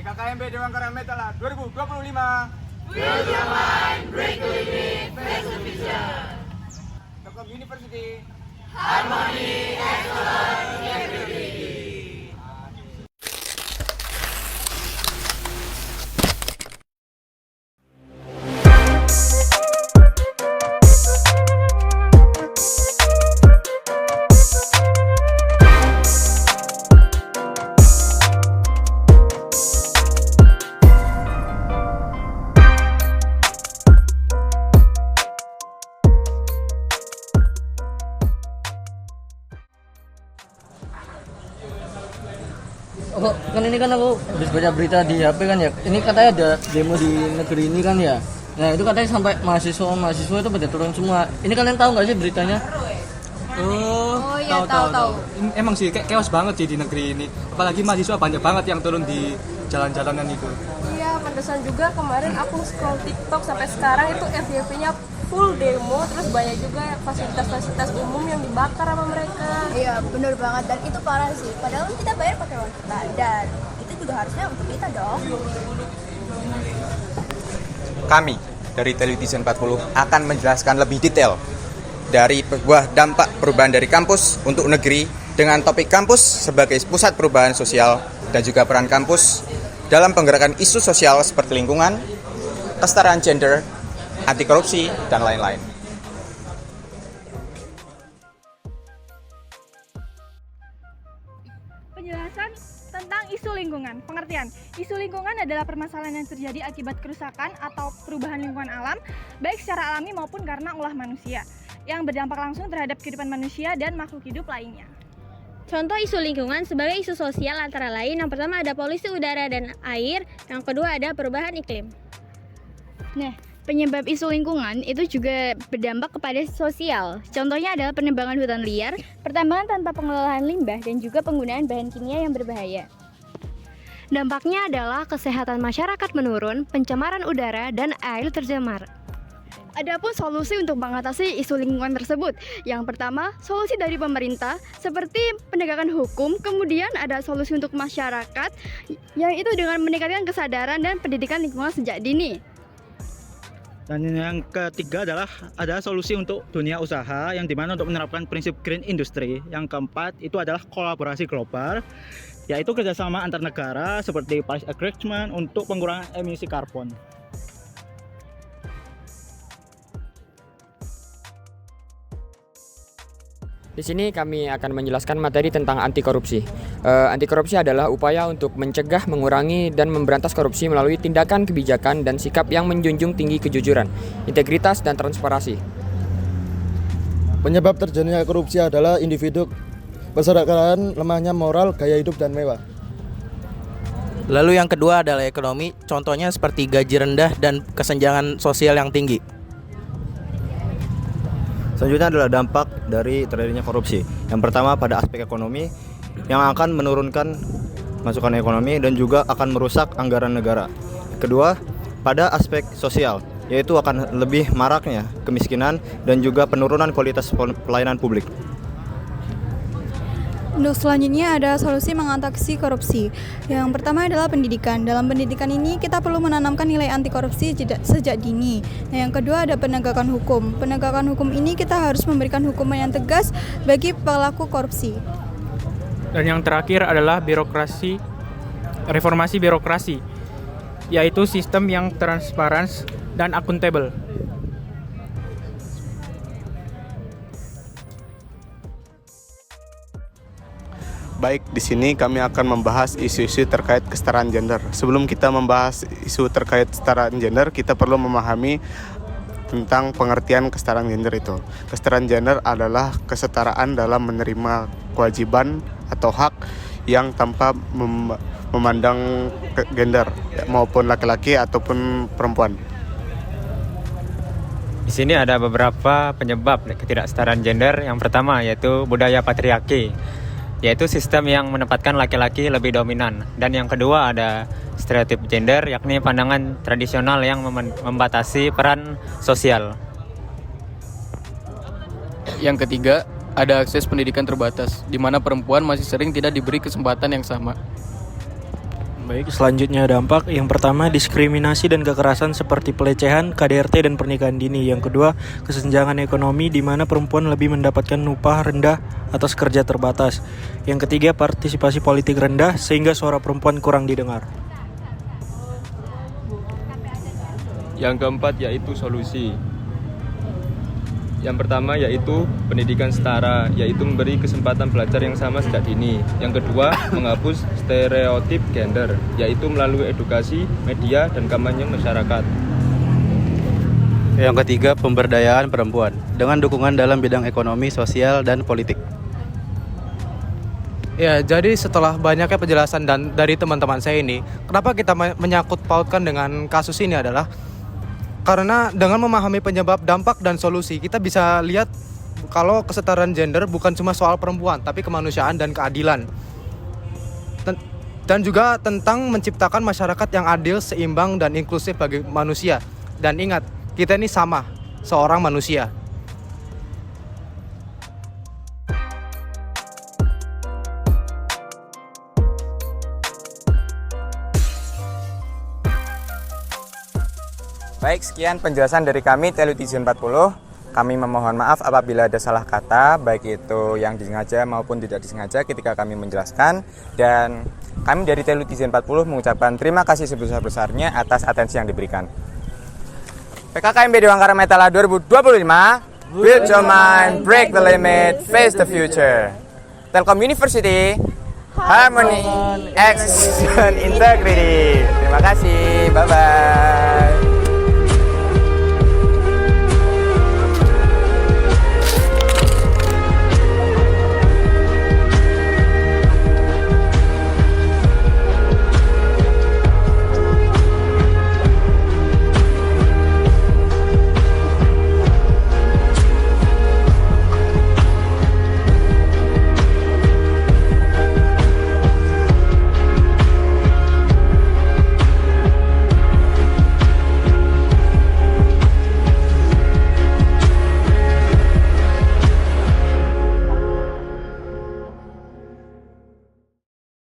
BKKMB Dewan Karya Metala 2025. Build your mind, break the limit, face the future. Telkom University. Harmony, excellence, integrity. Oh, kan ini kan aku habis baca berita di HP kan ya. Ini katanya ada demo di negeri ini kan ya. Nah, itu katanya sampai mahasiswa itu pada turun semua. Ini kalian tahu nggak sih beritanya? Oh iya, tahu. Emang sih kayak chaos banget sih di negeri ini. Apalagi mahasiswa banyak banget yang turun di jalan-jalanan itu. Iya, pantesan juga kemarin aku scroll TikTok sampai sekarang itu FYP-nya full demo, terus banyak juga fasilitas-fasilitas umum yang dibakar sama mereka. Iya, bener banget, dan itu parah sih. Padahal kan kita bayar pakai uang kita, dan itu juga harusnya untuk kita dong. Kami dari Televisi 40 akan menjelaskan lebih detail dari sebuah dampak perubahan dari kampus untuk negeri dengan topik kampus sebagai pusat perubahan sosial dan juga peran kampus dalam penggerakan isu sosial seperti lingkungan, kesetaraan gender, anti korupsi, dan lain-lain. Penjelasan tentang isu lingkungan. Pengertian, isu lingkungan adalah permasalahan yang terjadi akibat kerusakan atau perubahan lingkungan alam, baik secara alami maupun karena ulah manusia, yang berdampak langsung terhadap kehidupan manusia dan makhluk hidup lainnya. Contoh isu lingkungan sebagai isu sosial antara lain, yang pertama ada polusi udara dan air, yang kedua ada perubahan iklim. Nah, penyebab isu lingkungan itu juga berdampak kepada sosial. Contohnya adalah penebangan hutan liar, pertambangan tanpa pengelolaan limbah, dan juga penggunaan bahan kimia yang berbahaya. Dampaknya adalah kesehatan masyarakat menurun, pencemaran udara, dan air tercemar. Adapun solusi untuk mengatasi isu lingkungan tersebut, yang pertama, solusi dari pemerintah seperti penegakan hukum, kemudian ada solusi untuk masyarakat, yang itu dengan meningkatkan kesadaran dan pendidikan lingkungan sejak dini. Dan yang ketiga adalah ada solusi untuk dunia usaha yang dimana untuk menerapkan prinsip green industry. Yang keempat itu adalah kolaborasi global, yaitu kerjasama antar negara seperti Paris Agreement untuk pengurangan emisi karbon. Di sini kami akan menjelaskan materi tentang anti korupsi. Anti korupsi adalah upaya untuk mencegah, mengurangi, dan memberantas korupsi melalui tindakan, kebijakan, dan sikap yang menjunjung tinggi kejujuran, integritas, dan transparansi. Penyebab terjadinya korupsi adalah individu berserakan, lemahnya moral, gaya hidup, dan mewah. Lalu yang kedua adalah ekonomi, contohnya seperti gaji rendah dan kesenjangan sosial yang tinggi. Selanjutnya adalah dampak dari terjadinya korupsi. Yang pertama pada aspek ekonomi yang akan menurunkan masukan ekonomi dan juga akan merusak anggaran negara. Kedua, pada aspek sosial, yaitu akan lebih maraknya kemiskinan dan juga penurunan kualitas pelayanan publik. Untuk selanjutnya ada solusi mengatasi korupsi. Yang pertama adalah pendidikan. Dalam pendidikan ini kita perlu menanamkan nilai anti korupsi sejak dini. Nah, yang kedua ada penegakan hukum. Penegakan hukum ini kita harus memberikan hukuman yang tegas bagi pelaku korupsi. Dan yang terakhir adalah birokrasi, reformasi birokrasi, yaitu sistem yang transparan dan akuntabel. Baik, di sini kami akan membahas isu-isu terkait kesetaraan gender. Sebelum kita membahas isu terkait kesetaraan gender, kita perlu memahami tentang pengertian kesetaraan gender itu. Kesetaraan gender adalah kesetaraan dalam menerima kewajiban atau hak yang tanpa memandang gender, maupun laki-laki ataupun perempuan. Di sini ada beberapa penyebab ketidaksetaraan gender. Yang pertama yaitu budaya patriarki, yaitu sistem yang menempatkan laki-laki lebih dominan. Dan yang kedua ada stereotip gender, yakni pandangan tradisional yang membatasi peran sosial. Yang ketiga, ada akses pendidikan terbatas, di mana perempuan masih sering tidak diberi kesempatan yang sama. Baik, selanjutnya dampak. Yang pertama, diskriminasi dan kekerasan seperti pelecehan, KDRT, dan pernikahan dini. Yang kedua, kesenjangan ekonomi di mana perempuan lebih mendapatkan upah rendah atas kerja terbatas. Yang ketiga, partisipasi politik rendah sehingga suara perempuan kurang didengar. Yang keempat yaitu solusi. Yang pertama yaitu pendidikan setara, yaitu memberi kesempatan belajar yang sama sejak dini. Yang kedua, menghapus stereotip gender, yaitu melalui edukasi, media, dan kampanye masyarakat. Yang ketiga, pemberdayaan perempuan dengan dukungan dalam bidang ekonomi, sosial, dan politik. Ya, jadi setelah banyaknya penjelasan dari teman-teman saya ini, kenapa kita menyangkut pautkan dengan kasus ini adalah karena dengan memahami penyebab, dampak, dan solusi, kita bisa lihat kalau kesetaraan gender bukan cuma soal perempuan, tapi kemanusiaan dan keadilan. Dan juga tentang menciptakan masyarakat yang adil, seimbang, dan inklusif bagi manusia. Dan ingat, kita ini sama, seorang manusia. Baik, sekian penjelasan dari kami Telutizen 40. Kami memohon maaf apabila ada salah kata, baik itu yang disengaja maupun tidak disengaja ketika kami menjelaskan. Dan kami dari Telutizen 40 mengucapkan terima kasih sebesar-besarnya atas atensi yang diberikan. PKKMB Dewangkara Metala 2025, Build your mind, break the limit, face the future. Telkom University, Harmony, Excellence, Integrity. Terima kasih, bye-bye.